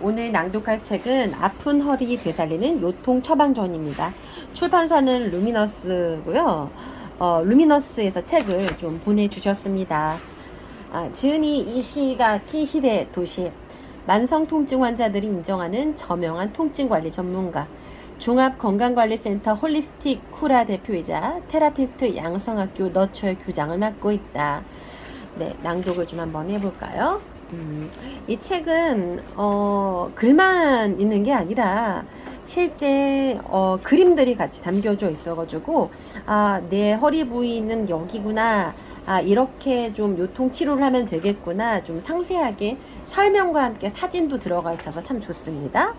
오늘 낭독할 책은 아픈 허리 되살리는 요통 처방전입니다. 출판사는 루미너스고요. 루미너스에서 책을 좀 보내주셨습니다. 지은이 이시가키 히데 도시, 만성 통증 환자들이 인정하는 저명한 통증관리 전문가, 종합건강관리센터 홀리스틱 쿠라 대표이자 테라피스트 양성학교 너초의 교장을 맡고 있다. 네, 낭독을 좀 한번 해볼까요? 이 책은 글만 있는 게 아니라 실제 그림들이 같이 담겨져 있어가지고 내 허리 부위는 여기구나, 이렇게 좀 요통 치료를 하면 되겠구나, 좀 상세하게 설명과 함께 사진도 들어가 있어서 참 좋습니다.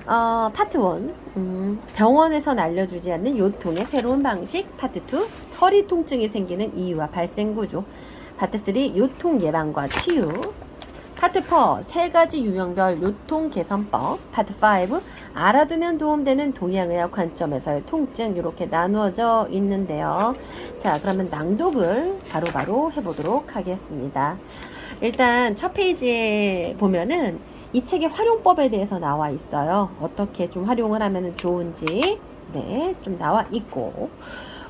파트 1, 병원에선 알려주지 않는 요통의 새로운 방식. 파트 2, 허리 통증이 생기는 이유와 발생 구조. 파트 3, 요통 예방과 치유. 파트 4, 세 가지 유형별 요통 개선법. 파트 5, 알아두면 도움되는 동양의학 관점에서의 통증. 이렇게 나누어져 있는데요. 자, 그러면 낭독을 바로바로 해보도록 하겠습니다. 일단 첫 페이지에 보면은 이 책의 활용법에 대해서 나와 있어요. 어떻게 좀 활용을 하면 좋은지 좀 나와 있고,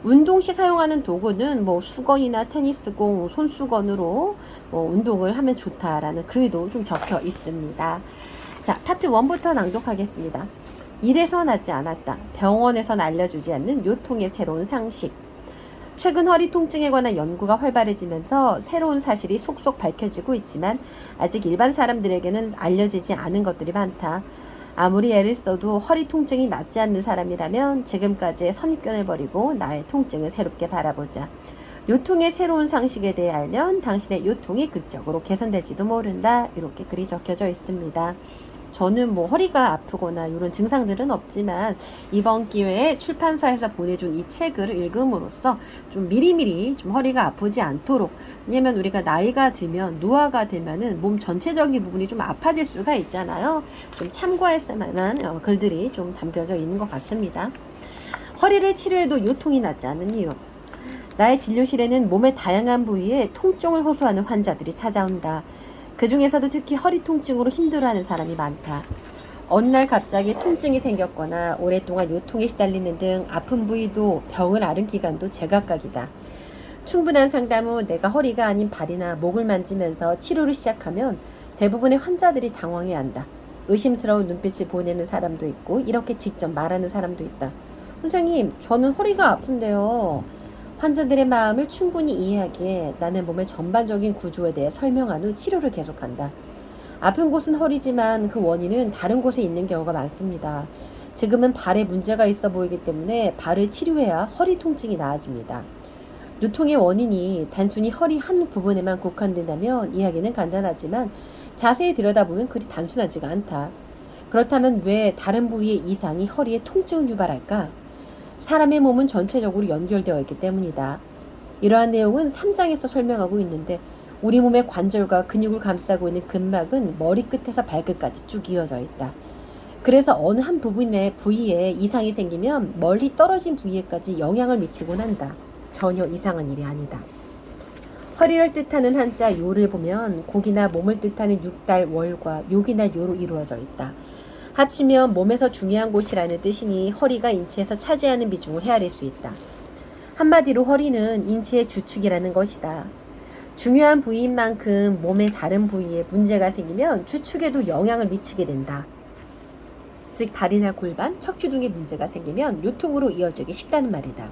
운동 시 사용하는 도구는 뭐 수건이나 테니스공, 손수건으로 운동을 하면 좋다라는 글도 좀 적혀 있습니다. 자, 파트 1부터 낭독하겠습니다. 이래서 낫지 않았다. 병원에선 알려주지 않는 요통의 새로운 상식. 최근 허리 통증에 관한 연구가 활발해지면서 새로운 사실이 속속 밝혀지고 있지만 아직 일반 사람들에게는 알려지지 않은 것들이 많다. 아무리 애를 써도 허리 통증이 낫지 않는 사람이라면 지금까지의 선입견을 버리고 나의 통증을 새롭게 바라보자. 요통의 새로운 상식에 대해 알면 당신의 요통이 극적으로 개선될지도 모른다. 이렇게 글이 적혀져 있습니다. 저는 뭐 허리가 아프거나 이런 증상들은 없지만 이번 기회에 출판사에서 보내준 이 책을 읽음으로써 좀 미리미리 좀 허리가 아프지 않도록, 왜냐면 우리가 나이가 들면, 노화가 되면은 몸 전체적인 부분이 좀 아파질 수가 있잖아요. 좀 참고할 만한 글들이 좀 담겨져 있는 것 같습니다. 허리를 치료해도 요통이 낫지 않는 이유. 나의 진료실에는 몸의 다양한 부위에 통증을 호소하는 환자들이 찾아온다. 그 중에서도 특히 허리 통증으로 힘들어하는 사람이 많다. 어느 날 갑자기 통증이 생겼거나 오랫동안 요통에 시달리는 등 아픈 부위도 병을 앓은 기간도 제각각이다. 충분한 상담 후 내가 허리가 아닌 발이나 목을 만지면서 치료를 시작하면 대부분의 환자들이 당황해한다. 의심스러운 눈빛을 보내는 사람도 있고 이렇게 직접 말하는 사람도 있다. 선생님, 저는 허리가 아픈데요. 환자들의 마음을 충분히 이해하기에 나는 몸의 전반적인 구조에 대해 설명한 후 치료를 계속한다. 아픈 곳은 허리지만 그 원인은 다른 곳에 있는 경우가 많습니다. 지금은 발에 문제가 있어 보이기 때문에 발을 치료해야 허리 통증이 나아집니다. 요통의 원인이 단순히 허리 한 부분에만 국한된다면 이야기는 간단하지만 자세히 들여다보면 그리 단순하지가 않다. 그렇다면 왜 다른 부위의 이상이 허리에 통증을 유발할까? 사람의 몸은 전체적으로 연결되어 있기 때문이다. 이러한 내용은 3장에서 설명하고 있는데 우리 몸의 관절과 근육을 감싸고 있는 근막은 머리끝에서 발끝까지 쭉 이어져 있다. 그래서 어느 한 부위에 이상이 생기면 멀리 떨어진 부위에까지 영향을 미치곤 한다. 전혀 이상한 일이 아니다. 허리를 뜻하는 한자 요를 보면 곡이나 몸을 뜻하는 육달 월과 욕이나 요로 이루어져 있다. 합치면 몸에서 중요한 곳이라는 뜻이니 허리가 인체에서 차지하는 비중을 헤아릴 수 있다. 한마디로 허리는 인체의 주축이라는 것이다. 중요한 부위인 만큼 몸의 다른 부위에 문제가 생기면 주축에도 영향을 미치게 된다. 즉 발이나 골반, 척추 등의 문제가 생기면 요통으로 이어지기 쉽다는 말이다.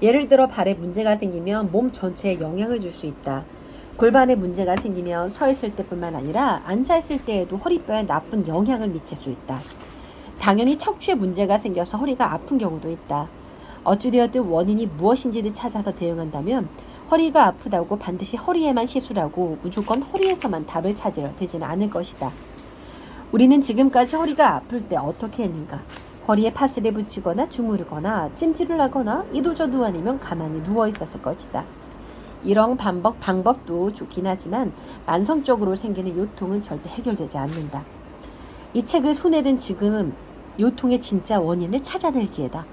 예를 들어 발에 문제가 생기면 몸 전체에 영향을 줄 수 있다. 골반에 문제가 생기면 서 있을 때뿐만 아니라 앉아 있을 때에도 허리뼈에 나쁜 영향을 미칠 수 있다. 당연히 척추에 문제가 생겨서 허리가 아픈 경우도 있다. 어찌되었든 원인이 무엇인지를 찾아서 대응한다면 허리가 아프다고 반드시 허리에만 시술하고 무조건 허리에서만 답을 찾으려 되지는 않을 것이다. 우리는 지금까지 허리가 아플 때 어떻게 했는가? 허리에 파스를 붙이거나 주무르거나 찜질을 하거나 이도저도 아니면 가만히 누워 있었을 것이다. 이런 방법도 좋긴 하지만 만성적으로 생기는 요통은 절대 해결되지 않는다. 이 책을 손에 든 지금은 요통의 진짜 원인을 찾아낼 기회다.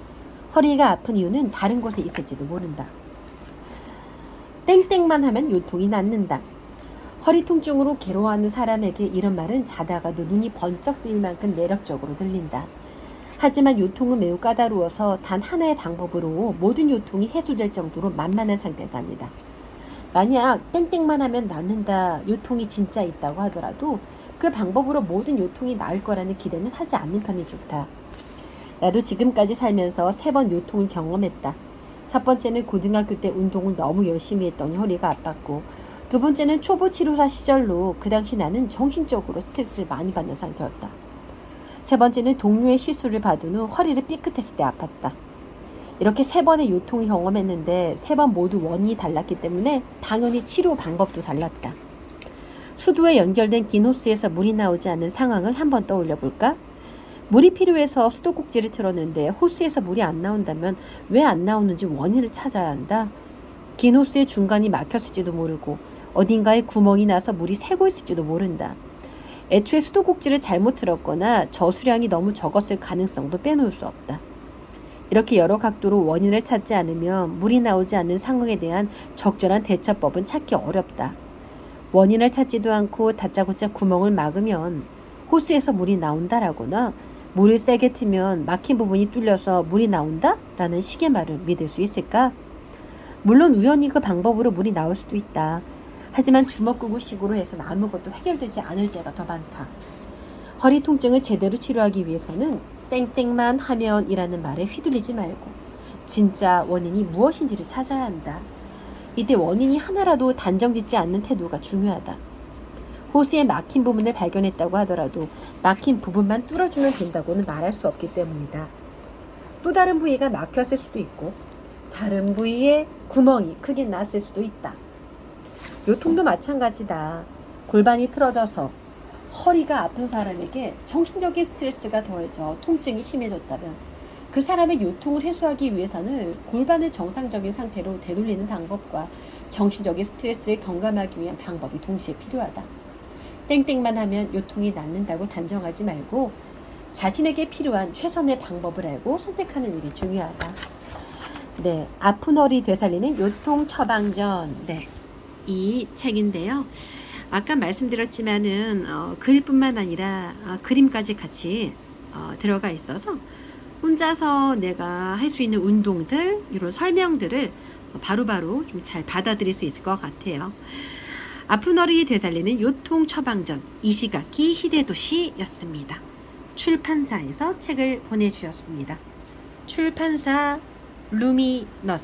허리가 아픈 이유는 다른 곳에 있을지도 모른다. 땡땡만 하면 요통이 낫는다. 허리 통증으로 괴로워하는 사람에게 이런 말은 자다가도 눈이 번쩍 뜨일 만큼 매력적으로 들린다. 하지만 요통은 매우 까다로워서 단 하나의 방법으로 모든 요통이 해소될 정도로 만만한 상태가 아니다. 만약 땡땡만 하면 낫는다, 요통이 진짜 있다고 하더라도 그 방법으로 모든 요통이 나을 거라는 기대는 하지 않는 편이 좋다. 나도 지금까지 살면서 3번 요통을 경험했다. 첫 번째는 고등학교 때 운동을 너무 열심히 했더니 허리가 아팠고, 두 번째는 초보 치료사 시절로 그 당시 나는 정신적으로 스트레스를 많이 받는 상태였다. 세 번째는 동료의 시술을 받은 후 허리를 삐끗했을 때 아팠다. 이렇게 3번의 요통을 경험했는데 3번 모두 원인이 달랐기 때문에 당연히 치료 방법도 달랐다. 수도에 연결된 긴 호스에서 물이 나오지 않는 상황을 한번 떠올려 볼까? 물이 필요해서 수도꼭지를 틀었는데 호스에서 물이 안 나온다면 왜 안 나오는지 원인을 찾아야 한다. 긴 호스의 중간이 막혔을지도 모르고 어딘가에 구멍이 나서 물이 새고 있을지도 모른다. 애초에 수도꼭지를 잘못 틀었거나 저수량이 너무 적었을 가능성도 빼놓을 수 없다. 이렇게 여러 각도로 원인을 찾지 않으면 물이 나오지 않는 상황에 대한 적절한 대처법은 찾기 어렵다. 원인을 찾지도 않고 다짜고짜 구멍을 막으면 호스에서 물이 나온다라거나 물을 세게 트면 막힌 부분이 뚫려서 물이 나온다? 라는 식의 말을 믿을 수 있을까? 물론 우연히 그 방법으로 물이 나올 수도 있다. 하지만 주먹구구식으로 해서는 아무것도 해결되지 않을 때가 더 많다. 허리 통증을 제대로 치료하기 위해서는 땡땡만 하면 이라는 말에 휘둘리지 말고 진짜 원인이 무엇인지를 찾아야 한다. 이때 원인이 하나라도 단정짓지 않는 태도가 중요하다. 호스에 막힌 부분을 발견했다고 하더라도 막힌 부분만 뚫어주면 된다고는 말할 수 없기 때문이다. 또 다른 부위가 막혔을 수도 있고 다른 부위에 구멍이 크게 났을 수도 있다. 요통도 마찬가지다. 골반이 틀어져서 허리가 아픈 사람에게 정신적인 스트레스가 더해져 통증이 심해졌다면 그 사람의 요통을 해소하기 위해서는 골반을 정상적인 상태로 되돌리는 방법과 정신적인 스트레스를 경감하기 위한 방법이 동시에 필요하다. 땡땡만 하면 요통이 낫는다고 단정하지 말고 자신에게 필요한 최선의 방법을 알고 선택하는 일이 중요하다. 네, 아픈 허리 되살리는 요통 처방전. 네, 이 책인데요. 아까 말씀드렸지만은 글뿐만 아니라 그림까지 같이 들어가 있어서 혼자서 내가 할 수 있는 운동들, 이런 설명들을 바로바로 좀 잘 받아들일 수 있을 것 같아요. 아픈 허리 되살리는 요통 처방전, 이시가키 히데도시였습니다. 출판사에서 책을 보내주셨습니다. 출판사 루미너스.